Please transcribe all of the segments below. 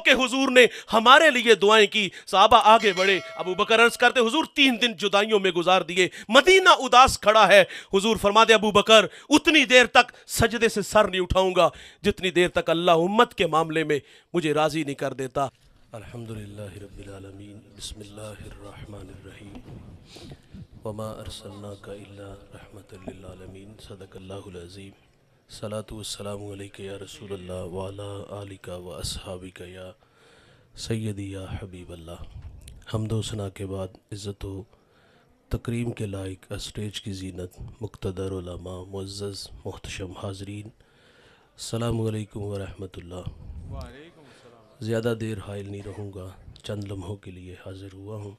के हुजूर ने हमारे लिए दुआएं की। सहाबा आगे बढ़े, अबू बकर अर्ज करते हुजूर 3 दिन जुदाइयों में गुजार दिए, मदीना उदास खड़ा है। हुजूर फरमाते अबू बकर उतनी देर तक सजदे से सर नहीं उठाऊंगा जितनी देर तक अल्लाह उम्मत के मामले में मुझे राजी नहीं कर देता। अल्हम्दुलिल्लाहि रब्बिल आलमीन, बिस्मिल्लाहिर रहमानिर रहीम, वमा अरसलनाका इल्ला रहमतल लिल आलमीन, सदकल्लाहुल अज़ीम। सलातु वस्सलामु अलैका या रसूलल्लाह व अला आलिका व अस्हाबिका या सय्यदी या हबीबल्लाह। हम्दो सना के बाद इज़्ज़त व तकरीम के लायक स्टेज की जीनत मुक़्तदर उलमा मुअज़्ज़ज़ मुहतशम हाज़रीन, अस्सलामु अलैकुम व रहमतुल्लाह। ज़्यादा देर हाइल नहीं रहूँगा, चंद लम्हों के लिए हाज़िर हुआ हूँ।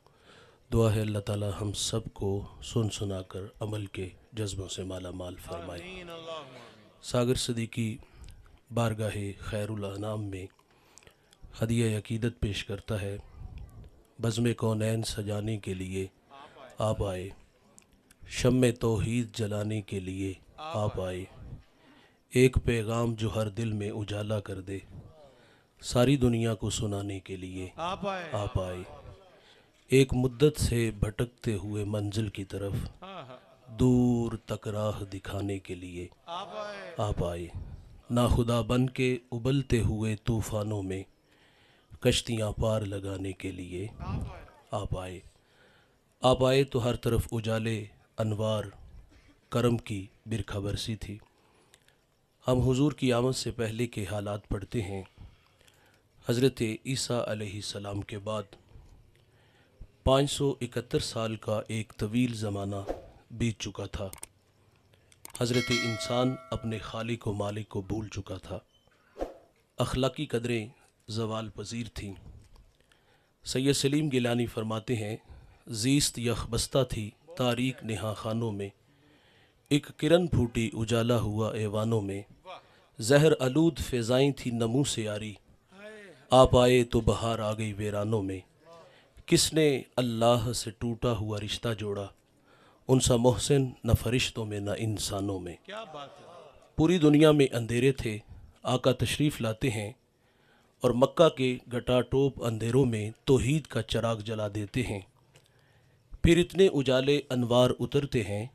दुआ है अल्लाह ताला हम सब को सुन सुना कर अमल के जज्बों से माला माल फरमाए। सागर सदीकी बारगाहे खैरुल अनाम में हदिया अकीदत पेश करता है। बज़्म कौनैन सजाने के लिए आप आए, शम्मे तौहीद जलाने के लिए आप आए, एक पैगाम जो हर दिल में उजाला कर दे, सारी दुनिया को सुनाने के लिए आप आए। एक मुद्दत से भटकते हुए मंजिल की तरफ दूर तक राह दिखाने के लिए आप आए। ना खुदा बन के उबलते हुए तूफ़ानों में कश्तियाँ पार लगाने के लिए आप आए। आप आए तो हर तरफ उजाले अनवार करम की बिरखा बरसी थी। हम हुजूर की आमद से पहले के हालात पढ़ते हैं। हज़रत ईसा अलैहिस्सलाम के बाद 571 साल का एक तवील ज़माना बीत चुका था। हज़रत इंसान अपने खालिक व मालिक को भूल चुका था। अखलाकी कदरें ज़वाल पजीर थीं। सैयद सलीम गिलानी फरमाते हैं, ज़ीस्त यखबस्ता थी तारीक नेहा खानों में, एक किरण फूटी उजाला हुआ ऐवानों में, जहर आलूद फ़िज़ाएँ थी नमू से यारी, आप आए तो बहार आ गई वीरानों में। किसने अल्लाह से टूटा हुआ रिश्ता जोड़ा, उनसा मोहसिन न फरिश्तों में न इंसानों में। क्या बात है। पूरी दुनिया में अंधेरे थे, आका तशरीफ़ लाते हैं और मक्का के गटाटोप अंधेरों में तौहीद का चराग जला देते हैं। फिर इतने उजाले अनवार उतरते हैं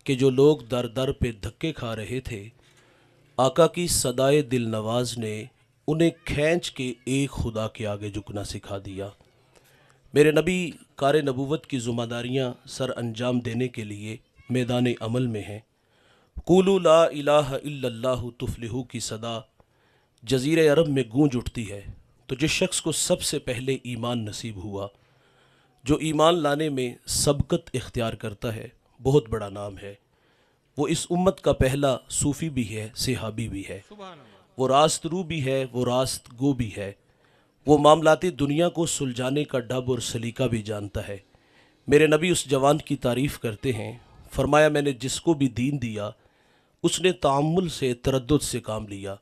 कि जो लोग दर दर पे धक्के खा रहे थे, आका की सदाए दिल नवाज ने उन्हें खींच के एक खुदा के आगे झुकना सिखा दिया। मेरे नबी कार नबूवत की ज़िम्मेदारियाँ सर अंजाम देने के लिए मैदान अमल में हैं। क़ूलू ला इलाहा इल्लल्लाहु तुफ़्लिहू की सदा जज़ीरे अरब में गूंज उठती है तो जिस शख्स को सबसे पहले ईमान नसीब हुआ, जो ईमान लाने में सबकत इख्तियार करता है, बहुत बड़ा नाम है। वो इस उम्मत का पहला सूफ़ी भी है, सहाबी भी है, वो रास्त रू भी है, वो रास्त गो भी है, वो मामलाती दुनिया को सुलझाने का डब और सलीका भी जानता है। मेरे नबी उस जवान की तारीफ़ करते हैं, फरमाया मैंने जिसको भी दीन दिया उसने तामुल से तरद्दुद से काम लिया,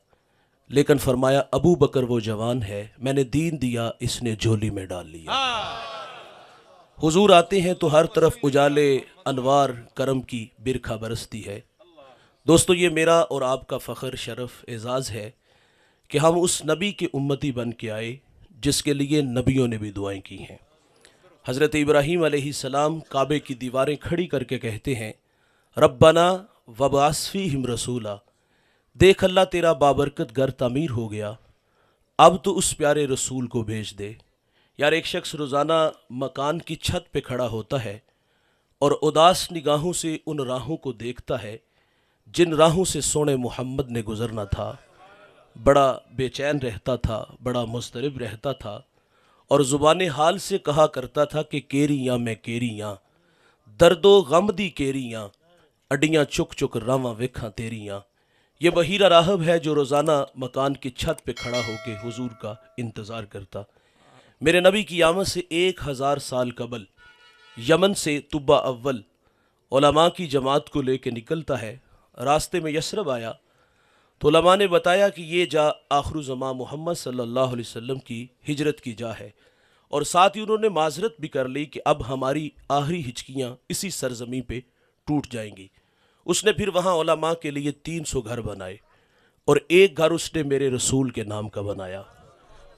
लेकिन फरमाया अबू बकर वो जवान है, मैंने दीन दिया इसने झोली में डाल लिया। हुजूर आते हैं तो हर तरफ उजाले अनवार करम की बिरखा बरसती है। दोस्तों, ये मेरा और आपका फ़ख्र शरफ़ एज़ाज़ है कि हम उस नबी के उम्मती बन के आए जिसके लिए नबियों ने भी दुआएं की हैं। हज़रत इब्राहीम अलैहिस्सलाम काबे की दीवारें खड़ी करके कहते हैं, रब्बना वबाअस फ़ीहिम रसूला, देख अल्लाह तेरा बाबरकत घर तामीर हो गया, अब तो उस प्यारे रसूल को भेज दे। यार, एक शख्स रोज़ाना मकान की छत पे खड़ा होता है और उदास निगाहों से उन राहों को देखता है जिन राहों से सोने मोहम्मद ने गुज़रना था। बड़ा बेचैन रहता था, बड़ा मुस्तरिब रहता था और ज़ुबान हाल से कहा करता था कि केरियाँ मैं केरियाँ, दर्दो गम दी केरियाँ, अडियाँ चुक चुक रावां वेखां तेरियाँ। ये बहीरा राहब है जो रोज़ाना मकान की छत पे खड़ा होकर हुजूर का इंतज़ार करता। मेरे नबी की आमद से 1000 साल कबल यमन से तुब्बा अव्वल उलमा की जमात को लेके निकलता है। रास्ते में यसरब आया तो उलमा ने बताया कि ये जा आखिर ज़मां मोहम्मद सल्लल्लाहु अलैहि वसल्लम की हिजरत की जा है, और साथ ही उन्होंने माजरत भी कर ली कि अब हमारी आखिरी हिचकियाँ इसी सरजमी पे टूट जाएंगी। उसने फिर वहाँ उलमा के लिए 300 घर बनाए और एक घर उसने मेरे रसूल के नाम का बनाया।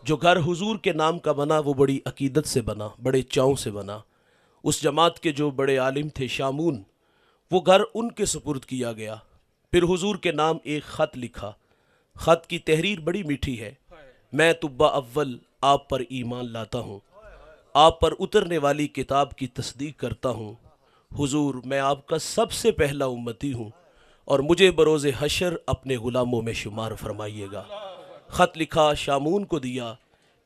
جو گھر हुजूर के नाम का बना वो बड़ी अकीदत से बना, बड़े चाव से बना। उस जमात के जो बड़े आलिम थे शामून, वो घर उनके सुपुर्द किया गया। फिर हुजूर के नाम एक ख़त लिखा। ख़त की तहरीर बड़ी मीठी है। मैं तुब्बा अव्वल आप पर ईमान लाता हूँ, आप पर उतरने वाली किताब की तस्दीक करता हूँ। हुजूर मैं आपका सबसे पहला उम्मती हूँ और मुझे बरोज़े हशर अपने ग़ुलामों में शुमार फरमाइएगा। ख़त लिखा, शामून को दिया।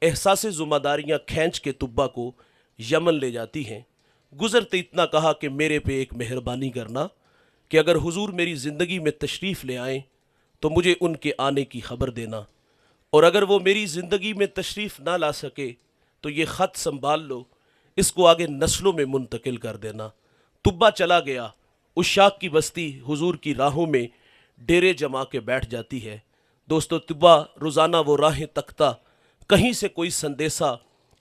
एहसास ज़िम्मेदारियाँ खींच के तुब्बा को यमन ले जाती हैं। गुज़रते इतना कहा कि मेरे पे एक मेहरबानी करना कि अगर हुजूर मेरी ज़िंदगी में तशरीफ़ ले आएँ तो मुझे उनके आने की ख़बर देना, और अगर वो मेरी ज़िंदगी में तशरीफ़ ना ला सके तो ये ख़त संभाल लो, इसको आगे नस्लों में मुंतकिल कर देना। तुब्बा चला गया। उशाक की बस्ती हुजूर की राहों में डेरे जमा के बैठ जाती है। दोस्तों, तुब्बा रोज़ाना वो राहें तकता, कहीं से कोई संदेशा,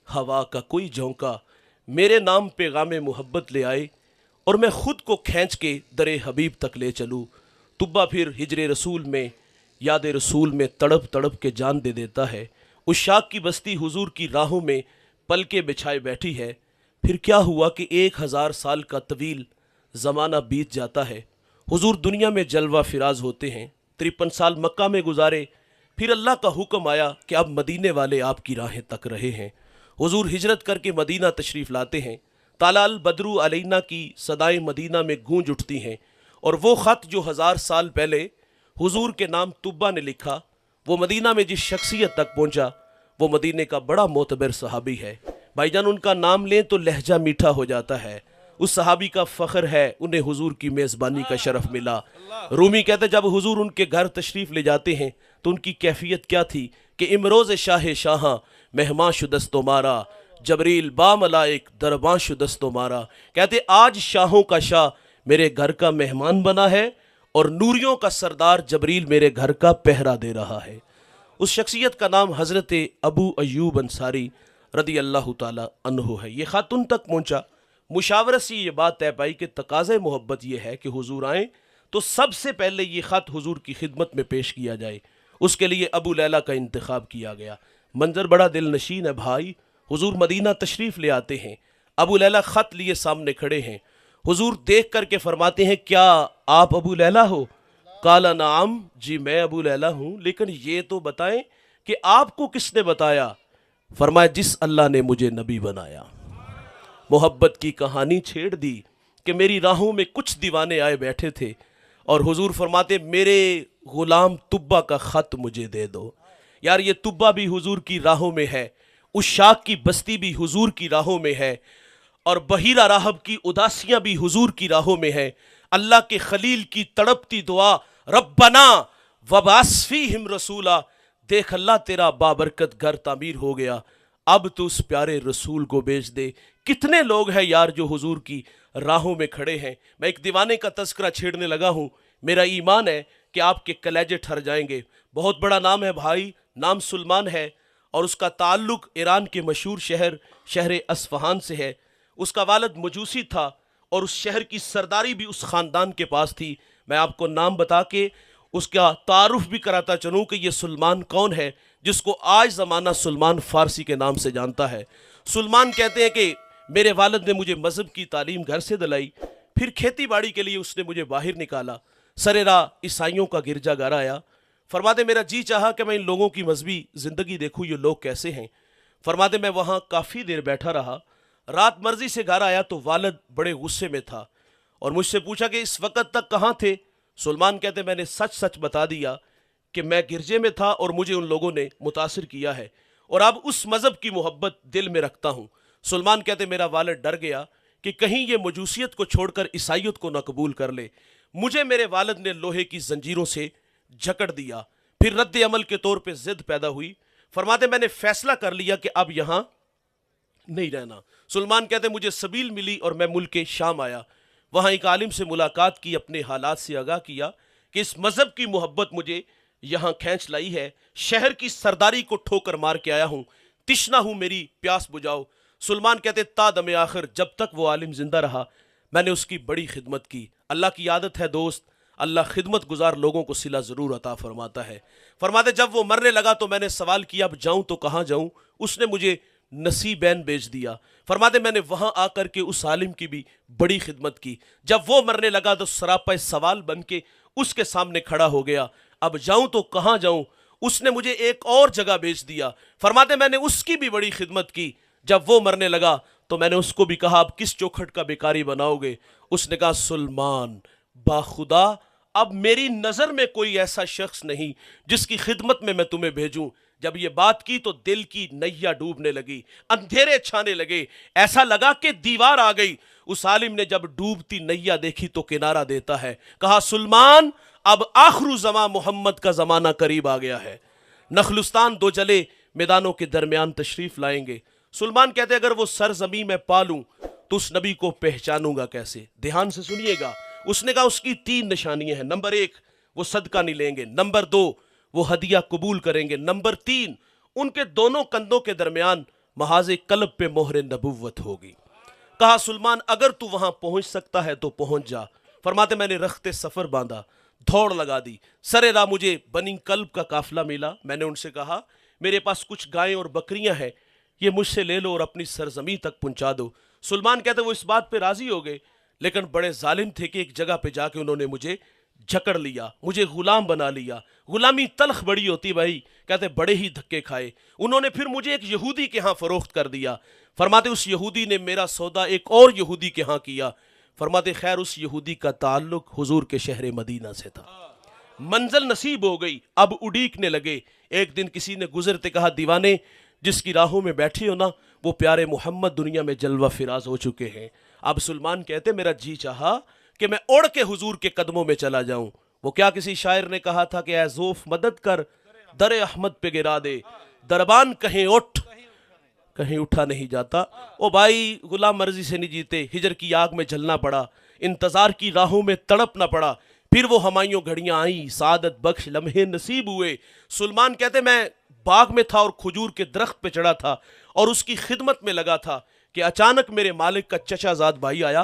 हवा का कोई झोंका मेरे नाम पैगाम मोहब्बत ले आए और मैं ख़ुद को खींच के दरे हबीब तक ले चलूँ। तुब्बा फिर हिजरे रसूल में, याद रसूल में तड़प तड़प के जान दे देता है। उशाक की बस्ती हुजूर की राहों में पलके बिछाए बैठी है। फिर क्या हुआ कि 1000 साल का तवील ज़माना बीत जाता है। हुजूर दुनिया में जलवा फिराज होते हैं। 53 साल मक्का में गुजारे। फिर अल्लाह का हुक्म आया कि अब मदीने वाले आपकी राहें तक रहे हैं। हुजूर हिजरत करके मदीना तशरीफ़ लाते हैं। तालाल बदरू अलैना की सदाएं मदीना में गूंज उठती हैं, और वो ख़त जो 1000 साल पहले हुजूर के नाम तुब्बा ने लिखा, वो मदीना में जिस शख्सियत तक पहुंचा वो मदीने का बड़ा मोतबर सहाबी है। भाईजान, उनका नाम लें तो लहजा मीठा हो जाता है। उस सहाबी का फ़ख्र है, उन्हें हुजूर की मेज़बानी का शरफ़ मिला। रूमी कहते जब हुजूर उनके घर तशरीफ़ ले जाते हैं तो उनकी कैफियत क्या थी कि इमरोज़ शाह शाहां मेहमान शुदस्तो मारा, जबरील बा मलाइक दरबां शुदस्तो मारा। कहते आज शाहों का शाह मेरे घर का मेहमान बना है और नूरियों का सरदार जबरील मेरे घर का पहरा दे रहा है। उस शख्सियत का नाम हज़रत अबू अयूब अंसारी रदी अल्लाह ताला अन्हु है। ये ख़त उन तक पहुँचा। मुशावरत से ये बात तय पाई कि तकाज़े मोहब्बत ये है कि हुजूर आएँ तो सबसे पहले ये ख़त हुजूर की खिदमत में पेश किया जाए। उसके लिए अबू लैला का इंतखाब किया गया। मंजर बड़ा दिल नशीन है भाई। हुजूर मदीना तशरीफ़ ले आते हैं। अबू लैला ख़त लिए सामने खड़े हैं। हुजूर देख करके फरमाते हैं, क्या आप अबू लैला हो? काला नाम, जी मैं अबू लैला हूँ, लेकिन ये तो बताएं कि आपको किसने बताया? फरमाया, जिस अल्लाह ने मुझे नबी बनाया। मोहब्बत की कहानी छेड़ दी कि मेरी राहों में कुछ दीवाने आए बैठे थे, और हुजूर फरमाते मेरे ग़ुलाम तुब्बा का ख़त मुझे दे दो। यार, ये तुब्बा भी हुजूर की राहों में है, उशाक की बस्ती भी हुजूर की राहों में है, और बहीरा राहब की उदासियाँ भी हुजूर की राहों में है। अल्लाह के खलील की तड़पती दुआ, रब्बना वबास फीहिम रसूला, देख अल्लाह तेरा बाबरकत घर तामीर हो गया, अब तो उस प्यारे रसूल को भेज दे। कितने लोग हैं यार जो हुजूर की राहों में खड़े हैं। मैं एक दीवाने का तस्करा छेड़ने लगा हूँ। मेरा ईमान है कि आपके कलेजे ठर जाएंगे। बहुत बड़ा नाम है भाई, नाम सुलेमान है, और उसका ताल्लुक ईरान के मशहूर शहर अस्फहान से है। उसका वालिद मजूसी था और उस शहर की सरदारी भी उस ख़ानदान के पास थी। मैं आपको नाम बता के उसका तारुफ भी कराता चलूँ कि ये सुलेमान कौन है, जिसको आज ज़माना सुलेमान फ़ारसी के नाम से जानता है। सुलेमान कहते हैं कि मेरे वालिद ने मुझे मज़हब की तालीम घर से दिलाई, फिर खेती बाड़ी के लिए उसने मुझे बाहर निकाला। सरेरा ईसाइयों का गिरजाघर आया। फरमाते मेरा जी चाहा कि मैं इन लोगों की मजहबी ज़िंदगी देखूँ, ये लोग कैसे हैं। फरमाते मैं वहाँ काफ़ी देर बैठा रहा। रात मर्जी से घर आया तो वालिद बड़े गुस्से में था और मुझसे पूछा कि इस वक्त तक कहाँ थे। सुलेमान कहते मैंने सच सच बता दिया कि मैं गिरजे में था और मुझे उन लोगों ने मुतासिर किया है, और अब उस मज़हब की मोहब्बत दिल में रखता हूँ। सुलेमान कहते मेरा वालिद डर गया कि कहीं ये मजूसियत को छोड़कर ईसाइयत को न कबूल कर ले। मुझे मेरे वालिद ने लोहे की जंजीरों से जकड़ दिया। फिर रद्द अमल के तौर पे जिद पैदा हुई। फरमाते मैंने फैसला कर लिया कि अब यहाँ नहीं रहना। सुलेमान कहते मुझे सबील मिली और मैं मुल्क शाम आया। वहाँ एक आलिम से मुलाकात की, अपने हालात से आगाह किया कि इस मज़हब की मोहब्बत मुझे यहाँ खींच लाई है। शहर की सरदारी को ठोकर मार के आया हूँ, तिश्ना हूँ, मेरी प्यास बुझाओ। सुलेमान कहते ता दमे आखिर जब तक वो आलिम जिंदा रहा मैंने उसकी बड़ी खिदमत की। अल्लाह की आदत है दोस्त, اللہ خدمت گزار لوگوں کو صلہ ضرور عطا فرماتا ہے۔ فرماتے جب وہ مرنے لگا تو میں نے سوال کیا اب جاؤں تو کہاں جاؤں؟ اس نے مجھے نصیبین بھیج دیا۔ فرماتے میں نے وہاں آ کر کے اس عالم کی بھی بڑی خدمت کی۔ جب وہ مرنے لگا تو سراپا سوال بن کے اس کے سامنے کھڑا ہو گیا، اب جاؤں تو کہاں جاؤں؟ اس نے مجھے ایک اور جگہ بھیج دیا۔ فرماتے میں نے اس کی بھی بڑی خدمت کی۔ جب وہ مرنے لگا تو میں نے اس کو بھی کہا اب کس چوکھٹ کا بیکاری بناؤ گے؟ اس نے کہا سلمان باخدا اب میری نظر میں کوئی ایسا شخص نہیں جس کی خدمت میں تمہیں بھیجوں۔ جب یہ بات کی تو دل کی نیا ڈوبنے لگی، اندھیرے چھانے لگے، ایسا لگا کہ دیوار آ گئی۔ اس عالم نے جب ڈوبتی نیا دیکھی تو کنارہ دیتا ہے، کہا سلمان اب آخر زمان محمد کا زمانہ قریب آ گیا ہے۔ نخلستان دو جلے میدانوں کے درمیان تشریف لائیں گے۔ سلمان کہتے اگر وہ سرزمین میں پالوں تو اس نبی کو پہچانوں گا کیسے؟ دھیان سے سنیے گا۔ اس نے کہا اس کی 3 نشانیاں ہیں۔ نمبر 1 وہ صدقہ نہیں لیں گے، نمبر 2 وہ ہدیہ قبول کریں گے، نمبر 3 ان کے دونوں کندھوں کے درمیان محاذ قلب پہ مہر نبوت ہوگی۔ کہا سلمان اگر تو وہاں پہنچ سکتا ہے تو پہنچ جا۔ فرماتے میں نے رخت سفر باندھا، دوڑ لگا دی۔ سرے راہ مجھے بنی کلب کا قافلہ ملا۔ میں نے ان سے کہا میرے پاس کچھ گائیں اور بکریاں ہیں، یہ مجھ سے لے لو اور اپنی سرزمین تک پہنچا دو۔ سلمان کہتے وہ اس بات پہ راضی ہو گئے، لیکن بڑے ظالم تھے کہ ایک جگہ پہ جا کے انہوں نے مجھے جکڑ لیا، مجھے غلام بنا لیا۔ غلامی تلخ بڑی ہوتی بھائی، کہتے بڑے ہی دھکے کھائے۔ انہوں نے پھر مجھے ایک یہودی کے ہاں فروخت کر دیا۔ فرماتے اس یہودی نے میرا سودا ایک اور یہودی کے ہاں کیا۔ فرماتے خیر اس یہودی کا تعلق حضور کے شہر مدینہ سے تھا۔ منزل نصیب ہو گئی، اب اڈیکنے لگے۔ ایک دن کسی نے گزرتے کہا دیوانے جس کی راہوں میں بیٹھی ہو نا وہ پیارے محمد دنیا میں جلوہ فراز ہو چکے ہیں۔ اب سلمان کہتے میرا جی چاہا کہ میں اڑ کے حضور کے قدموں میں چلا جاؤں۔ وہ کیا کسی شاعر نے کہا تھا کہ اے زوف مدد کر در احمد پہ گرا دے، دربان کہیں اٹھ کہیں اٹھا نہیں جاتا۔ او بھائی غلام مرضی سے نہیں جیتے، ہجر کی آگ میں جلنا پڑا، انتظار کی راہوں میں تڑپنا پڑا، پھر وہ ہمایوں گھڑیاں آئیں، سعادت بخش لمحے نصیب ہوئے۔ سلمان کہتے میں باغ میں تھا اور کھجور کے درخت پہ چڑھا تھا اور اس کی خدمت میں لگا تھا کہ اچانک میرے مالک کا چچا زاد بھائی آیا،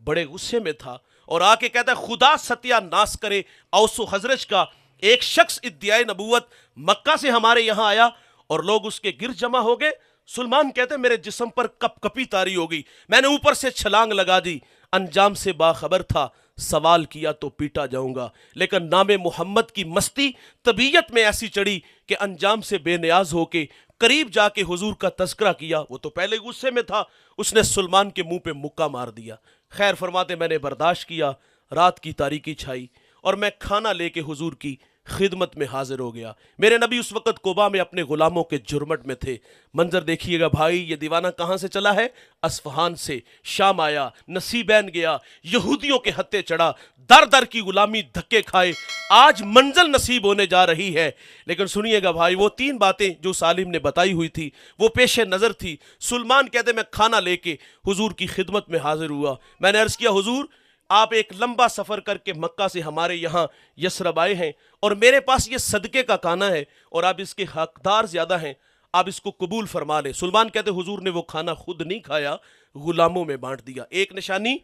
بڑے غصے میں تھا اور آ کے کہتا ہے خدا ستیہ ناس کرے اوس و خزرج کا ایک شخص ادعائے نبوت مکہ سے ہمارے یہاں آیا اور لوگ اس کے گرد جمع ہو گئے۔ سلمان کہتے میرے جسم پر کپ کپی طاری ہو گئی، میں نے اوپر سے چھلانگ لگا دی، انجام سے باخبر تھا، سوال کیا تو پیٹا جاؤں گا، لیکن نام محمد کی مستی طبیعت میں ایسی چڑھی کہ انجام سے بے نیاز ہو کے قریب جا کے حضور کا تذکرہ کیا۔ وہ تو پہلے غصے میں تھا، اس نے سلمان کے منہ پہ مکہ مار دیا۔ خیر فرماتے میں نے برداشت کیا، رات کی تاریکی چھائی اور میں کھانا لے کے حضور کی خدمت میں حاضر ہو گیا۔ میرے نبی اس وقت کوبا میں اپنے غلاموں کے جرمٹ میں تھے۔ منظر دیکھیے گا بھائی، یہ دیوانہ کہاں سے چلا ہے؟ اصفہان سے، شام آیا، نصیبین گیا، یہودیوں کے ہتھے چڑھا، در در کی غلامی دھکے کھائے، آج منزل نصیب ہونے جا رہی ہے۔ لیکن سنیے گا بھائی وہ 3 باتیں جو سالم نے بتائی ہوئی تھی وہ پیش نظر تھی۔ سلمان کہتے میں کھانا لے کے حضور کی خدمت میں حاضر ہوا۔ میں نے عرض کیا حضور آپ ایک لمبا سفر کر کے مکہ سے ہمارے یہاں یثرب آئے ہیں اور میرے پاس یہ صدقے کا کھانا ہے اور آپ اس کے حقدار زیادہ ہیں، آپ اس کو قبول فرما لیں۔ سلمان کہتے حضور نے وہ کھانا خود نہیں کھایا، غلاموں میں بانٹ دیا، ایک نشانی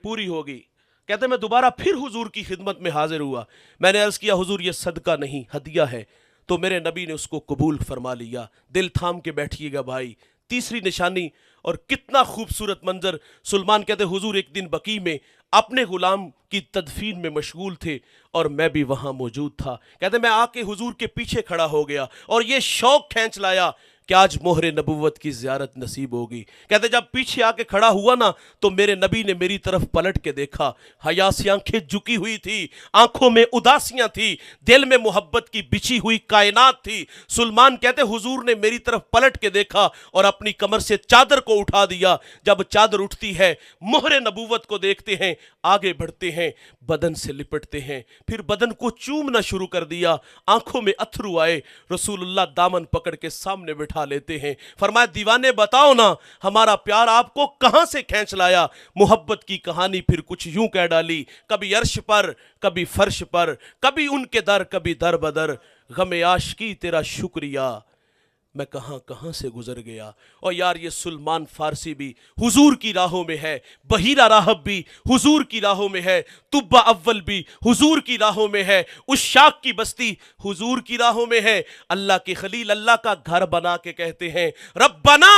پوری ہو گئی۔ کہتے میں دوبارہ پھر حضور کی خدمت میں حاضر ہوا۔ میں نے عرض کیا حضور یہ صدقہ نہیں ہدیہ ہے، تو میرے نبی نے اس کو قبول فرما لیا۔ دل تھام کے بیٹھیے گا بھائی، تیسری نشانی اور کتنا خوبصورت منظر۔ سلمان کہتے حضور ایک دن بقیع میں اپنے غلام کی تدفین میں مشغول تھے اور میں بھی وہاں موجود تھا۔ کہتے میں آ کے حضور کے پیچھے کھڑا ہو گیا اور یہ شوق کھینچ لایا کہ آج مہر نبوت کی زیارت نصیب ہوگی۔ کہتے جب پیچھے آ کے کھڑا ہوا نا تو میرے نبی نے میری طرف پلٹ کے دیکھا، حیا سے آنکھیں جھکی ہوئی تھی، آنکھوں میں اداسیاں تھی، دل میں محبت کی بچھی ہوئی کائنات تھی۔ سلمان کہتے حضور نے میری طرف پلٹ کے دیکھا اور اپنی کمر سے چادر کو اٹھا دیا۔ جب چادر اٹھتی ہے مہر نبوت کو دیکھتے ہیں، آگے بڑھتے ہیں، بدن سے لپٹتے ہیں، پھر بدن کو چومنا شروع کر دیا، آنکھوں میں اتھرو آئے، رسول اللہ دامن پکڑ کے سامنے بٹھا لیتے ہیں۔ فرمایا دیوانے بتاؤ نا ہمارا پیار آپ کو کہاں سے کھینچ لایا؟ محبت کی کہانی پھر کچھ یوں کہہ ڈالی، کبھی عرش پر کبھی فرش پر، کبھی ان کے در کبھی در بدر، غم عاشقی تیرا شکریہ میں کہاں کہاں سے گزر گیا. اور یار یہ سلمان فارسی بھی حضور کی راہوں میں ہے, بحیرہ راہب بھی حضور کی راہوں میں ہے, طبہ اول بھی حضور کی راہوں میں ہے, عشاق کی بستی حضور کی راہوں میں ہے. اللہ کے خلیل اللہ کا گھر بنا کے کہتے ہیں ربنا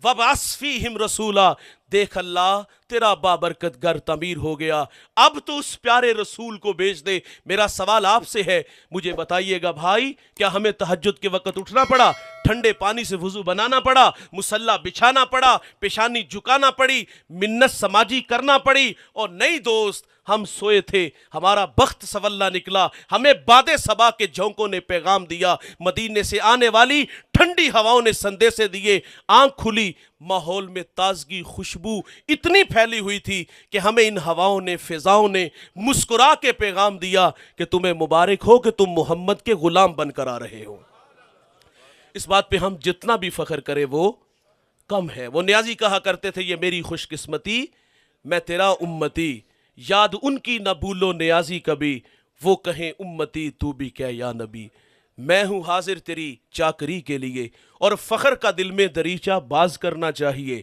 وابعث فیہم رسولا, دیکھ اللہ تیرا بابرکت گھر تعمیر ہو گیا, اب تو اس پیارے رسول کو بھیج دے. میرا سوال آپ سے ہے, مجھے بتائیے گا بھائی, کیا ہمیں تہجد کے وقت اٹھنا پڑا, ٹھنڈے پانی سے وضو بنانا پڑا, مصلی بچھانا پڑا, پیشانی جھکانا پڑی, منت سماجی کرنا پڑی؟ اور نہیں دوست, ہم سوئے تھے, ہمارا بخت سولہ نکلا, ہمیں باد صبا کے جھونکوں نے پیغام دیا, مدینے سے آنے والی ٹھنڈی ہواؤں نے سندیسے دیے, آنکھ کھلی, ماحول میں تازگی خوشبو اتنی پھیلی ہوئی تھی کہ ہمیں ان ہواؤں نے فضاؤں نے مسکرا کے پیغام دیا کہ تمہیں مبارک ہو کہ تم محمد کے غلام بن کر آ رہے ہو. اس بات پہ ہم جتنا بھی فخر کریں وہ کم ہے. وہ نیازی کہا کرتے تھے یہ میری خوش قسمتی میں تیرا امتی, یاد ان کی نہ بھولو نیازی کبھی, وہ کہیں امتی تو بھی کہ یا نبی. میں ہوں حاضر تیری چاکری کے لیے, اور فخر کا دل میں دریچہ باز کرنا چاہیے,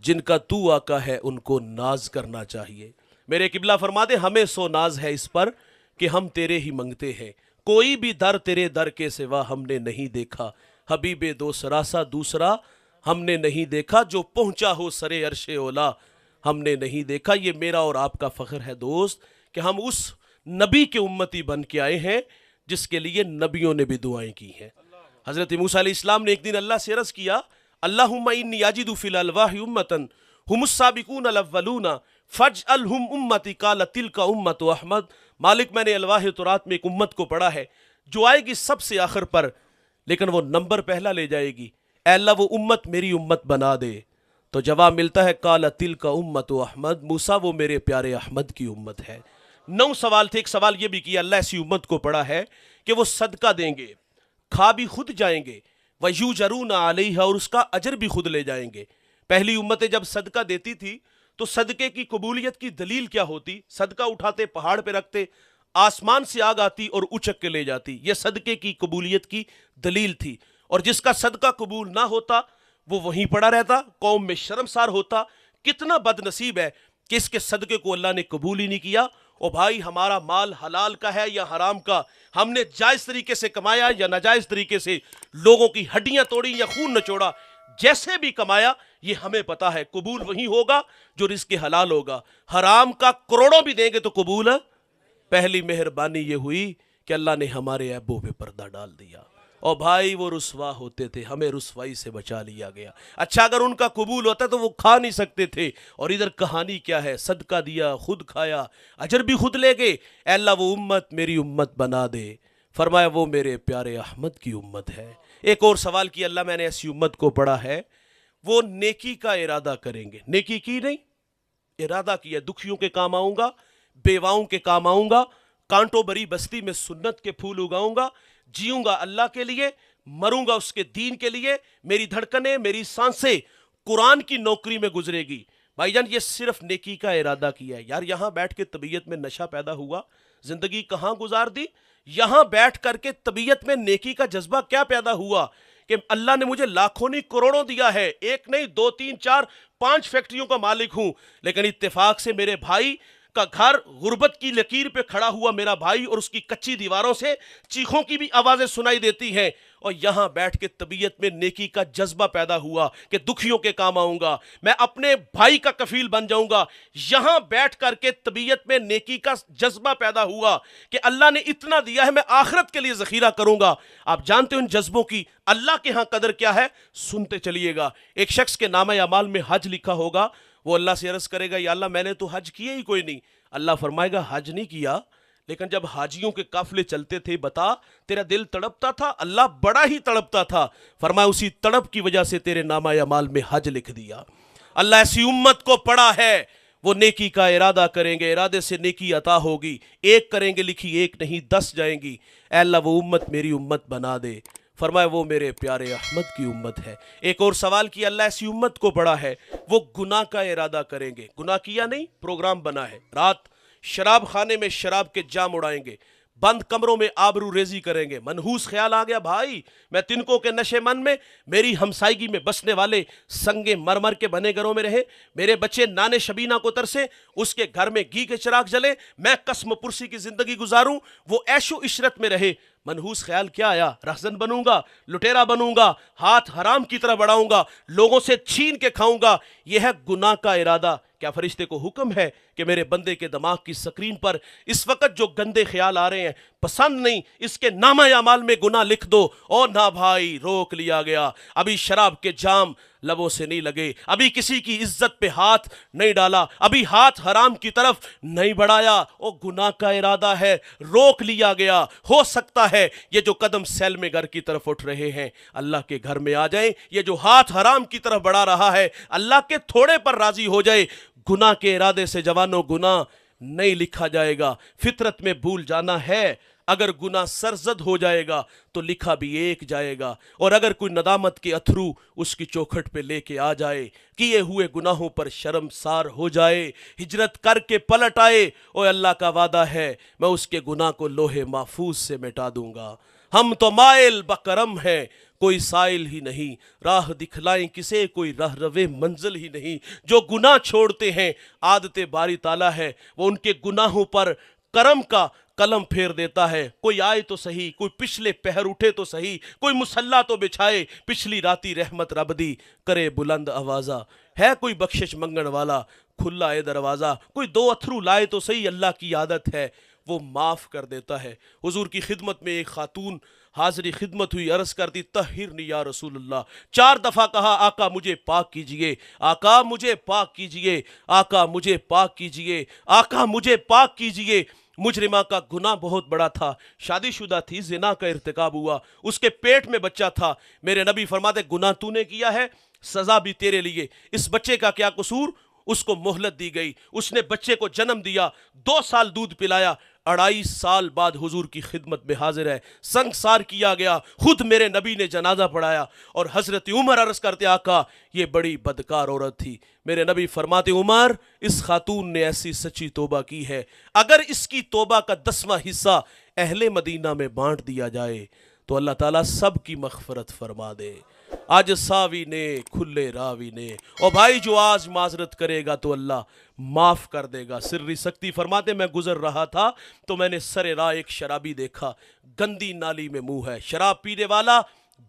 جن کا تو آقا ہے ان کو ناز کرنا چاہیے. میرے قبلہ فرما دے ہمیں سو ناز ہے اس پر کہ ہم تیرے ہی منگتے ہیں, کوئی بھی در تیرے در کے سوا ہم نے نہیں دیکھا, حبیب دو سراسا دوسرا ہم نے نہیں دیکھا, جو پہنچا ہو سرے عرش اولا ہم نے نہیں دیکھا. یہ میرا اور آپ کا فخر ہے دوست کہ ہم اس نبی کے امتی بن کے آئے ہیں جس کے لیے نبیوں نے بھی دعائیں کی ہیں. حضرت موسیٰ علیہ السلام نے ایک دن اللہ سے عرض کیا, اللہم انی اجد فی الالواح امتا ہم السابقون الاولون فاجعلہم امتی, قال تلک امت احمد. مالک میں نے الواح تورات میں ایک امت کو پڑھا ہے جو آئے گی سب سے آخر پر, لیکن وہ نمبر پہلا لے جائے گی, اے اللہ وہ امت میری امت بنا دے. تو جواب ملتا ہے قال تلک امت احمد, موسیٰ وہ میرے پیارے احمد کی امت ہے. 9 سوال تھے, ایک سوال یہ بھی کیا اللہ ایسی امت کو پڑھا ہے کہ وہ صدقہ دیں گے, کھا بھی خود جائیں گے, وَيُجَرُونَ عَلَيْهَا, اور اس کا اجر بھی خود لے جائیں گے. پہلی امتیں جب صدقہ دیتی تھی تو صدقے کی قبولیت کی دلیل کیا ہوتی؟ صدقہ اٹھاتے پہاڑ پہ رکھتے, آسمان سے آگ آتی اور اچک کے لے جاتی, یہ صدقے کی قبولیت کی دلیل تھی. اور جس کا صدقہ قبول نہ ہوتا وہ وہیں پڑا رہتا, قوم میں شرمسار ہوتا. کتنا بد نصیب ہے کہ اس کے صدقے کو اللہ نے قبول ہی نہیں کیا. او بھائی ہمارا مال حلال کا ہے یا حرام کا, ہم نے جائز طریقے سے کمایا یا ناجائز طریقے سے, لوگوں کی ہڈیاں توڑی یا خون نچوڑا, جیسے بھی کمایا یہ ہمیں پتا ہے, قبول وہی ہوگا جو رزق حلال ہوگا. حرام کا کروڑوں بھی دیں گے تو قبول ہے. پہلی مہربانی یہ ہوئی کہ اللہ نے ہمارے عیبوں پہ پردہ ڈال دیا. اور بھائی وہ رسوا ہوتے تھے, ہمیں رسوائی سے بچا لیا گیا. اچھا اگر ان کا قبول ہوتا تو وہ کھا نہیں سکتے تھے, اور ادھر کہانی کیا ہے, صدقہ دیا خود کھایا اجر بھی خود لے گئے. اے اللہ وہ امت میری امت بنا دے, فرمایا وہ میرے پیارے احمد کی امت ہے. ایک اور سوال کیا اللہ میں نے ایسی امت کو پڑھا ہے وہ نیکی کا ارادہ کریں گے, نیکی کی نہیں ارادہ کیا, دکھیوں کے کام آؤں گا, بیواؤں کے کام آؤں گا, کانٹوں بری بستی میں سنت کے پھول اگاؤں گا, جیوں گا اللہ کے لیے, مروں گا اس کے دین کے لیے, میری دھڑکنیں میری سانسیں قرآن کی نوکری میں گزرے گی. بھائی جان یہ صرف نیکی کا ارادہ کیا ہے. یار یہاں بیٹھ کے طبیعت میں نشہ پیدا ہوا, زندگی کہاں گزار دی, یہاں بیٹھ کر کے طبیعت میں نیکی کا جذبہ کیا پیدا ہوا کہ اللہ نے مجھے لاکھوں نہیں کروڑوں دیا ہے, ایک نہیں 2 3 4 5 فیکٹریوں کا مالک ہوں, لیکن اتفاق سے میرے بھائی کا گھر غربت کی لکیر پہ کھڑا ہوا میرا بھائی, اور اس کی کچی دیواروں سے چیخوں کی بھی آوازیں سنائی دیتی ہیں, اور یہاں بیٹھ کے طبیعت میں نیکی کا جذبہ پیدا ہوا کہ دکھیوں کے کام آؤں گا, میں اپنے بھائی کا کفیل بن جاؤں گا. یہاں بیٹھ کر کے طبیعت میں نیکی کا جذبہ پیدا ہوا کہ اللہ نے اتنا دیا ہے میں آخرت کے لیے ذخیرہ کروں گا. آپ جانتے ہیں ان جذبوں کی اللہ کے ہاں قدر کیا ہے, سنتے چلیے گا. ایک شخص کے نامہ اعمال میں حج لکھا ہوگا, وہ اللہ سے عرض کرے گا یا اللہ میں نے تو حج کیا ہی کوئی نہیں. اللہ فرمائے گا حج نہیں کیا, لیکن جب حاجیوں کے قافلے چلتے تھے بتا تیرا دل تڑپتا تھا, اللہ بڑا ہی تڑپتا تھا. فرمایا اسی تڑپ کی وجہ سے تیرے نامہ اعمال میں حج لکھ دیا. اللہ ایسی امت کو پڑھا ہے وہ نیکی کا ارادہ کریں گے, ارادے سے نیکی عطا ہوگی, ایک کریں گے لکھی ایک نہیں 10 جائیں گی. اے اللہ وہ امت میری امت بنا دے, فرمایا وہ میرے پیارے احمد کی امت ہے. ایک اور سوال کیا اللہ ایسی امت کو پڑھا ہے وہ گناہ کا ارادہ کریں گے, گناہ کیا نہیں پروگرام بنا ہے, رات شراب خانے میں شراب کے جام اڑائیں گے, बंद कमरों में आबरू रेजी करेंगे। मनहूस ख्याल आ गया, भाई मैं तिनकों के नशे मन में मेरी हमसायगी में बसने वाले संगे मरमर के बने घरों में रहे, मेरे बच्चे नाने शबीना को तरसे, उसके घर में घी के चिराग जले, मैं कसम पुरसी की जिंदगी गुजारूं, वो ऐशो इशरत में रहे। मनहूस ख्याल क्या आया, रहजन बनूंगा, लुटेरा बनूंगा, हाथ हराम की तरह बढ़ाऊंगा, लोगों से छीन के खाऊंगा। यह है गुनाह का इरादा। क्या फरिश्ते को हुक्म है कि मेरे बंदे के दिमाग की स्क्रीन पर इस वक्त जो गंदे ख्याल आ रहे हैं पसंद नहीं, इसके नामा या माल में गुनाह लिख दो। और ना भाई, रोक लिया गया। अभी शराब के जाम लबों से नहीं लगे, अभी किसी की इज्जत पे हाथ नहीं डाला, अभी हाथ हराम की तरफ नहीं बढ़ाया। ओ गुनाह का इरादा है, रोक लिया गया। हो सकता है ये जो कदम सैल में घर की तरफ उठ रहे हैं अल्लाह के घर में आ जाए, ये जो हाथ हराम की तरफ बढ़ा रहा है अल्लाह के थोड़े पर राजी हो जाए। गुनाह के इरादे से जवानों गुनाह नहीं लिखा जाएगा। फितरत में भूल जाना है, अगर गुनाह सरजद हो जाएगा तो लिखा भी एक जाएगा। और अगर कोई नदामत के अथरू उसकी चौखट पे लेके आ जाए, किए हुए गुनाहों पर शर्मसार हो जाए, हिजरत करके पलट आए, ओ अल्लाह का वादा है मैं उसके गुनाह को लोहे महफूज से मिटा दूंगा। हम तो माइल बकरम हैं, कोई साइल ही नहीं, राह दिखलाएं किसे, कोई राह रवे मंजिल ही नहीं। जो गुनाह छोड़ते हैं आदते बारी ताला है, वो उनके गुनाहों पर करम का कलम फेर देता है। कोई आए तो सही, कोई पिछले पहर उठे तो सही, कोई मुसल्ला तो बिछाए, पिछली राती रहमत रब दी करे बुलंद आवाज़ा। है कोई बख्शिश मंगण वाला खुला है दरवाज़ा, कोई दो अथरू लाए तो सही, अल्लाह की आदत है वो माफ़ कर देता है। हुजूर की खिदमत में एक खातून हाज़री खिदमत हुई, अर्ज़ करती तहिरनी या रसूलल्लाह। 4 दफ़ा कहा आका मुझे पाक कीजिए, आका मुझे पाक कीजिए, आका मुझे पाक कीजिए, आका मुझे पाक कीजिए। मुजरिमा का गुनाह बहुत बड़ा था, शादीशुदा थी, जिना का इर्तिकाब हुआ, उसके पेट में बच्चा था। मेरे नबी फरमाते गुनाह तूने किया है, सज़ा भी तेरे लिए। इस बच्चे का क्या कसूर? उसको मोहलत दी गई, उसने बच्चे को जन्म दिया, 2 साल दूध पिलाया, 2.5 साल बाद हुजूर की खिदमत में हाजिर है, संगसार किया गया, खुद मेरे नबी ने जनाजा पढ़ाया। और हजरत उमर अर्ज करते आका ये बड़ी बदकार औरत थी। मेरे नबी फरमाते उमर इस खातून ने ऐसी सच्ची तौबा की है, अगर इसकी तौबा का 10वां हिस्सा अहले मदीना में बांट दिया जाए तो अल्लाह ताला सब की मग़फ़िरत फरमा दे। आज सावी ने खुले रावी ने, और भाई जो आज माजरत करेगा तो अल्लाह माफ़ कर देगा। सिर्री सख्ती फरमाते मैं गुजर रहा था तो मैंने सरे राह एक शराबी देखा, गंदी नाली में मुंह है, शराब पीने वाला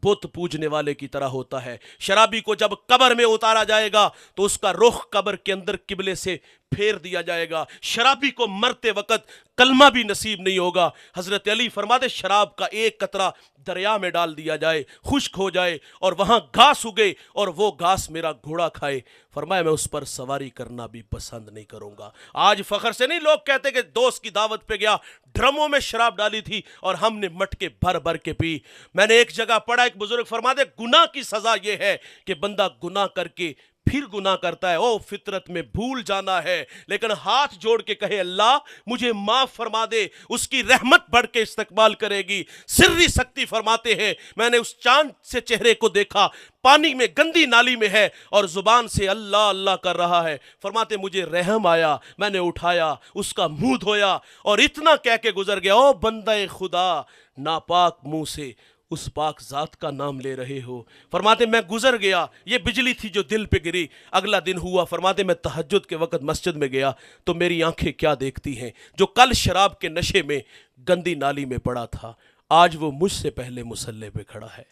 बुत पूजने वाले की तरह होता है। शराबी को जब कब्र में उतारा जाएगा तो उसका रुख कब्र के अंदर किबले से फेर दिया जाएगा। शराबी को मरते वक्त कलमा भी नसीब नहीं होगा। हजरत अली फरमाते शराब का एक कतरा दरिया में डाल दिया जाए, खुश्क हो जाए और वहां घास उगे और वो घास मेरा घोड़ा खाए, फरमाया मैं उस पर सवारी करना भी पसंद नहीं करूंगा। आज फखर से नहीं लोग कहते कि दोस्त की दावत पे गया, ड्रमों में शराब डाली थी और हमने मटके भर भर के पी। मैंने एक जगह पढ़ा, एक बुजुर्ग फरमाते गुनाह की सजा यह है कि बंदा गुनाह करके फिर गुनाह करता है। ओ फितरत में भूल जाना है, लेकिन हाथ जोड़ के कहे अल्लाह मुझे माफ फरमा दे, उसकी रहमत बढ़ के इस्तकबाल करेगी। सिर्री सख्ती फरमाते हैं मैंने उस चांद से चेहरे को देखा, पानी में गंदी नाली में है और जुबान से अल्लाह अल्लाह कर रहा है। फरमाते मुझे रहम आया, मैंने उठाया, उसका मुंह धोया और इतना कह के गुजर गया, ओ बंदा खुदा नापाक मुंह से उस पाक जात का नाम ले रहे हो। फरमाते मैं गुजर गया, ये बिजली थी जो दिल पे गिरी। अगला दिन हुआ, फरमाते मैं तहज्जुद के वक्त मस्जिद में गया तो मेरी आंखें क्या देखती हैं, जो कल शराब के नशे में गंदी नाली में पड़ा था आज वो मुझसे पहले मुसल्ले पे खड़ा है।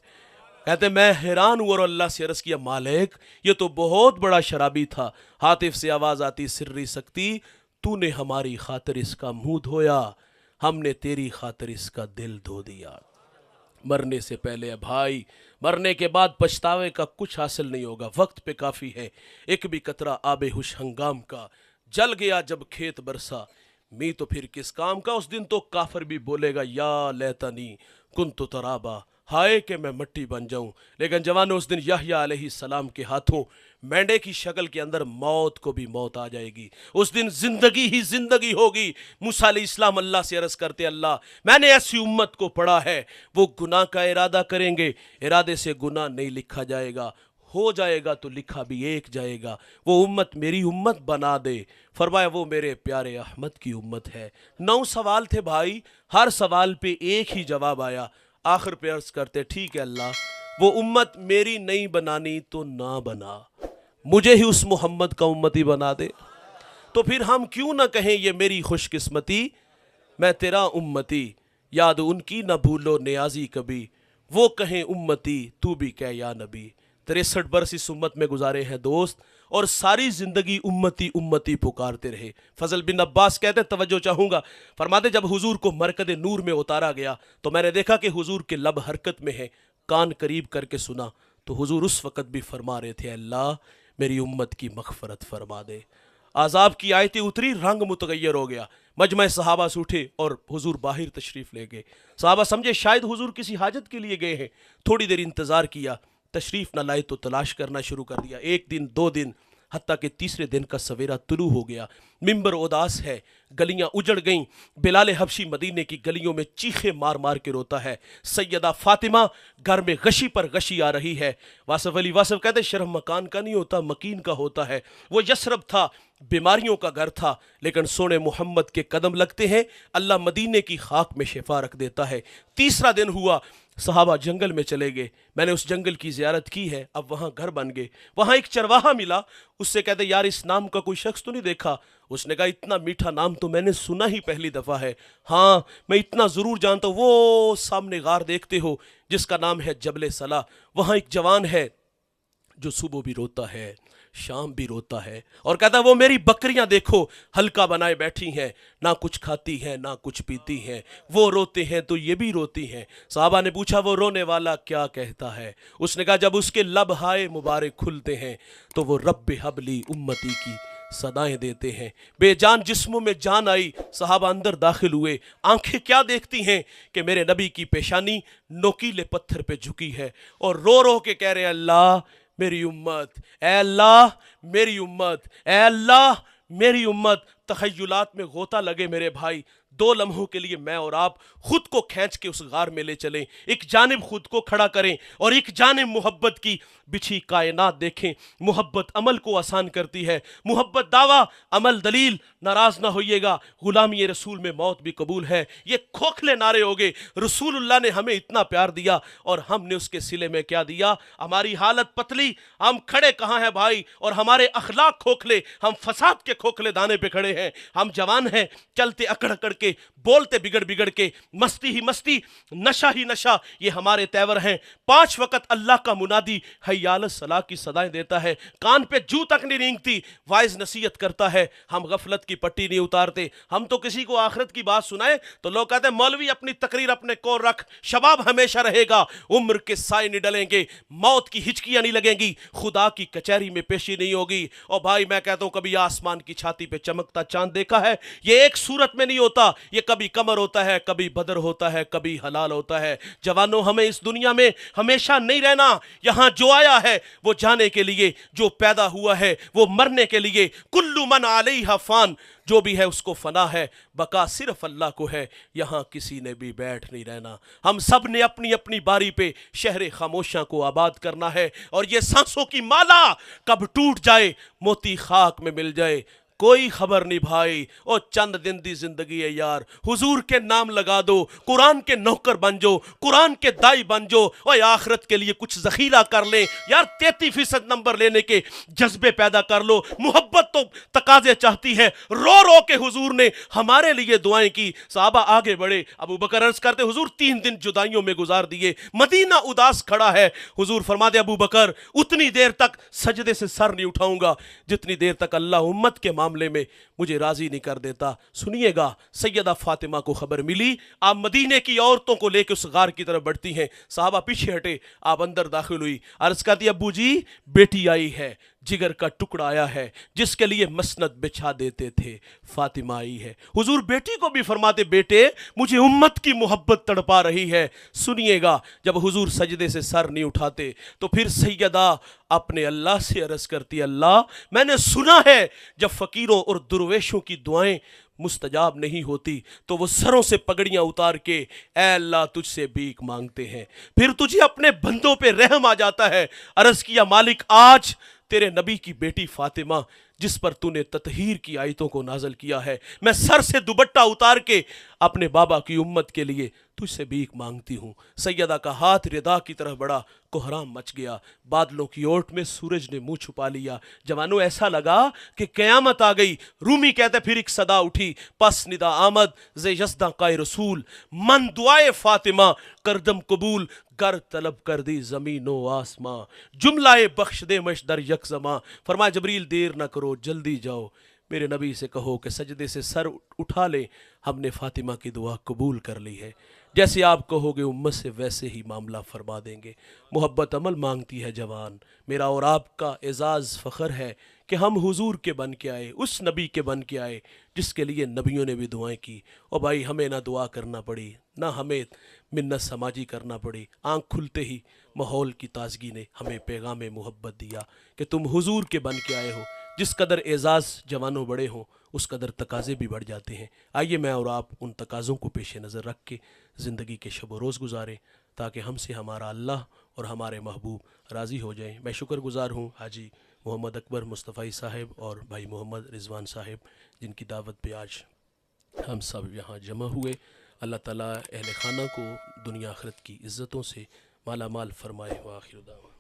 कहते मैं हैरान हुआ और अल्लाह से अर्ज़ किया मालिक ये तो बहुत बड़ा शराबी था। हातिफ से आवाज़ आती सिर्री सख्ती तूने हमारी खातिर इसका मुंह धोया, हमने तेरी खातिर इसका दिल धो दिया। मरने से पहले है भाई, मरने के बाद पछतावे का कुछ हासिल नहीं होगा, वक्त पे काफ़ी है। एक भी कतरा आबे हुश हंगाम का, जल गया जब खेत बरसा, मी तो फिर किस काम का। उस दिन तो काफिर भी बोलेगा या लैतनी कुन्तु तराबा, हाय कि मैं मिट्टी बन जाऊं। लेकिन जवानों उस दिन यहया अलैहिस्सलाम के हाथों मेंढे की शक्ल के अंदर मौत को भी मौत आ जाएगी। उस दिन जिंदगी ही जिंदगी होगी। मूसा अलैहिस्सलाम अल्लाह से अर्ज करते अल्लाह मैंने ऐसी उम्मत को पढ़ा है वो गुनाह का इरादा करेंगे, इरादे से गुनाह नहीं लिखा जाएगा, ہو جائے گا تو لکھا بھی ایک جائے گا، وہ امت میری امت بنا دے۔ فرمایا وہ میرے پیارے احمد کی امت ہے۔ 9 سوال تھے بھائی، ہر سوال پہ ایک ہی جواب آیا۔ آخر پہ عرض کرتے ٹھیک ہے اللہ، وہ امت میری نہیں بنانی تو نہ بنا، مجھے ہی اس محمد کا امتی بنا دے۔ تو پھر ہم کیوں نہ کہیں یہ میری خوش قسمتی، میں تیرا امتی، یاد ان کی نہ بھولو نیازی کبھی، وہ کہیں امتی تو بھی کہہ یا نبی۔ 63 برس اس امت میں گزارے ہیں دوست، اور ساری زندگی امتی امتی پکارتے رہے۔ فضل بن عباس کہتے توجہ چاہوں گا، فرماتے جب حضور کو مرکد نور میں اتارا گیا تو میں نے دیکھا کہ حضور کے لب حرکت میں ہیں، کان قریب کر کے سنا تو حضور اس وقت بھی فرما رہے تھے اللہ میری امت کی مغفرت فرما دے۔ عذاب کی آیتیں اتری، رنگ متغیر ہو گیا، مجمع صحابہ سے اٹھے اور حضور باہر تشریف لے گئے۔ صحابہ سمجھے شاید حضور کسی حاجت کے لیے گئے ہیں، تھوڑی دیر انتظار کیا، تشریف نہ لائے تو تلاش کرنا شروع کر دیا۔ 1 دن 2 دن، حتیٰ کہ تیسرے دن کا سویرا طلوع ہو گیا، ممبر اداس ہے، گلیاں اجڑ گئیں، بلال حبشی مدینے کی گلیوں میں چیخے مار مار کے روتا ہے، سیدہ فاطمہ گھر میں غشی پر غشی آ رہی ہے۔ واصف علی واصف کہتے شرم مکان کا نہیں ہوتا، مکین کا ہوتا ہے۔ وہ یثرب تھا، بیماریوں کا گھر تھا، لیکن سونے محمد کے قدم لگتے ہیں، اللہ مدینے کی خاک میں شفا رکھ دیتا ہے۔ تیسرا دن ہوا، صحابہ جنگل میں چلے گئے، میں نے اس جنگل کی زیارت کی ہے، اب وہاں گھر بن گئے۔ وہاں ایک چرواہا ملا، اس سے کہتے یار اس نام کا کوئی شخص تو نہیں دیکھا؟ اس نے کہا اتنا میٹھا نام تو میں نے سنا ہی پہلی دفعہ ہے، ہاں میں اتنا ضرور جانتا ہوں، وہ سامنے غار دیکھتے ہو جس کا نام ہے جبل صلا، وہاں ایک جوان ہے جو صبح بھی روتا ہے شام بھی روتا ہے، اور کہتا ہے وہ میری بکریاں دیکھو حلقہ بنائے بیٹھی ہیں، نہ کچھ کھاتی ہیں نہ کچھ پیتی ہیں، وہ روتے ہیں تو یہ بھی روتی ہیں۔ صحابہ نے پوچھا وہ رونے والا کیا کہتا ہے؟ اس نے کہا جب اس کے لب ہائے مبارک کھلتے ہیں تو وہ رب حبلی امتی کی صدائیں دیتے ہیں۔ بے جان جسموں میں جان آئی، صحابہ اندر داخل ہوئے، آنکھیں کیا دیکھتی ہیں کہ میرے نبی کی پیشانی نوکیلے پتھر پہ جھکی ہے، اور رو رو کے کہہ رہے اللہ میری امت، اے اللہ میری امت، اے اللہ میری امت۔ تخیلات میں غوطہ لگے میرے بھائی، 2 لمحوں کے لیے میں اور آپ خود کو کھینچ کے اس غار میں لے چلیں، ایک جانب خود کو کھڑا کریں اور ایک جانب محبت کی بچھی کائنات دیکھیں۔ محبت عمل کو آسان کرتی ہے، محبت دعویٰ، عمل دلیل۔ ناراض نہ ہوئیے گا، غلامی رسول میں موت بھی قبول ہے، یہ کھوکھلے نعرے ہوگے۔ رسول اللہ نے ہمیں اتنا پیار دیا اور ہم نے اس کے صلے میں کیا دیا؟ ہماری حالت پتلی، ہم کھڑے کہاں ہیں بھائی، اور ہمارے اخلاق کھوکھلے، ہم فساد کے کھوکھلے دانے پہ کھڑے ہیں۔ ہم جوان ہیں، چلتے اکڑ اکڑ کے، بولتے بگڑ بگڑ کے، مستی ہی مستی، نشہ ہی نشہ، یہ ہمارے تیور ہیں۔ 5 وقت اللہ کا منادی حی علی الصلاۃ کی صدائیں دیتا ہے، کان پہ جو تک نہیں رینگتی، وائز نصیحت کرتا ہے، ہم غفلت کی پٹی نہیں اتارتے۔ ہم تو کسی کو آخرت کی بات سنائیں تو لوگ کہتے ہیں مولوی اپنی تقریر اپنے کو رکھ، شباب ہمیشہ رہے گا، عمر کے سائے نہیں ڈلیں گے، موت کی ہچکیاں نہیں لگیں گی، خدا کی کچہری میں پیشی نہیں ہوگی۔ اور بھائی میں کہتا ہوں کبھی آسمان کی چھاتی پہ چمکتا چاند دیکھا ہے؟ یہ ایک صورت میں نہیں ہوتا، یہ کبھی قمر ہوتا ہے، کبھی بدر ہوتا ہے، کبھی ہلال ہوتا ہے۔ جوانوں ہمیں اس دنیا میں ہمیشہ نہیں رہنا، یہاں جو آیا ہے وہ جانے کے لیے، جو پیدا ہوا ہے وہ مرنے کے لیے۔ کل من علیہا فان، جو بھی ہے اس کو فنا ہے، بقا صرف اللہ کو ہے، یہاں کسی نے بھی بیٹھ نہیں رہنا۔ ہم سب نے اپنی اپنی باری پہ شہر خاموشاں کو آباد کرنا ہے، اور یہ سانسوں کی مالا کب ٹوٹ جائے، موتی خاک میں مل جائے، کوئی خبر نہیں بھائی۔ اور چند دن دی زندگی ہے یار، حضور کے نام لگا دو، قرآن کے نوکر بن جو، قرآن کے دائی بن جو، اور آخرت کے لیے کچھ ذخیرہ کر لیں یار۔ 33% نمبر لینے کے جذبے پیدا کر لو۔ محبت تو تقاضے چاہتی ہے، رو رو کے حضور نے ہمارے لیے دعائیں کی۔ صحابہ آگے بڑھے، ابو بکر عرض کرتے حضور 3 دن جدائیوں میں گزار دیے، مدینہ اداس کھڑا ہے۔ حضور فرماتے ابو بکر اتنی دیر تک سجدے سے سر نہیں اٹھاؤں گا جتنی دیر تک اللہ امت کے معاملے میں مجھے راضی نہیں کر دیتا۔ سنیے گا، سیدہ فاطمہ کو خبر ملی، آپ مدینے کی عورتوں کو لے کے اس غار کی طرف بڑھتی ہیں، صحابہ پیچھے ہٹے، آپ اندر داخل ہوئی، عرض کرتی ابو جی بیٹی آئی ہے، जिगर का टुकड़ा आया है, जिसके लिए मसनद बिछा देते थे, फातिमा आई है। हुजूर बेटी को भी फरमाते, बेटे मुझे उम्मत की मोहब्बत तड़पा रही है। सुनिएगा, जब हुजूर सजदे से सर नहीं उठाते तो फिर सैयदा अपने अल्लाह से अर्ज़ करती, अल्लाह मैंने सुना है जब फ़कीरों और दुर्वेशों की दुआएं मुस्तजाब नहीं होती तो वो सरों से पगड़ियां उतार के ऐ अल्लाह तुझसे भीख मांगते हैं, फिर तुझे अपने बंदों पे रहम आ जाता है। अर्ज़ किया, मालिक आज तेरे नबी की बेटी फातिमा जिस पर तूने ततहीर की आयतों को नाजल किया है, मैं सर से दुपट्टा उतार के अपने बाबा की उम्मत के लिए तुझसे भीख मांगती हूँ। सैयदा का हाथ रिदा की तरफ बढ़ा, कोहराम मच गया, बादलों की ओट में सूरज ने मुंह छुपा लिया। जवानों ऐसा लगा कि क़यामत आ गई। रूमी कहते फिर एक सदा उठी, पस निदा आमद ज़े यज़दा काए रसूल, मन दुआए फातिमा करदम कबूल, गर तलब कर दी ज़मीनो आसमां, जुमलाए बख्श दे मशदर यकज़मा। फरमाया जबरील देर न करो जल्दी जाओ, मेरे नबी से कहो कि सजदे से सर उठा ले, हमने फातिमा की दुआ कबूल कर ली है। जैसे आप कहोगे उम्मत से वैसे ही मामला फरमा देंगे। मोहब्बत अमल मांगती है जवान, मेरा और आपका एजाज़ फ़ख्र है कि हम हुजूर के बन के आए, उस नबी के बन के आए जिसके लिए नबियों ने भी दुआएं की। और भाई हमें ना दुआ करना पड़ी, ना हमें मिन्नत समाजी करना पड़ी, आँख खुलते ही माहौल की ताजगी ने हमें पैगाम मोहब्बत दिया कि तुम हुजूर के बन के आए हो। जिस कदर एजाज़ जवानों बड़े हों उस कदर तकाज़े भी बढ़ जाते हैं। आइए मैं और आप उन तकाज़ों को पेश नज़र रख के ज़िंदगी के शब रोज़ गुजारें ताकि हमसे हमारा अल्लाह और हमारे महबूब राज़ी हो जाएं। मैं शुक्रगुज़ार हूँ हाजी मोहम्मद अकबर मुस्तफ़ाई साहिब और भाई मोहम्मद रिजवान साहिब जिनकी दावत पे आज हम सब यहाँ जमा हुए। अल्लाह ताला अहले खाना को दुनिया आखिरत की इज़्ज़तों से माला माल फरमाए। व आखिर दावा।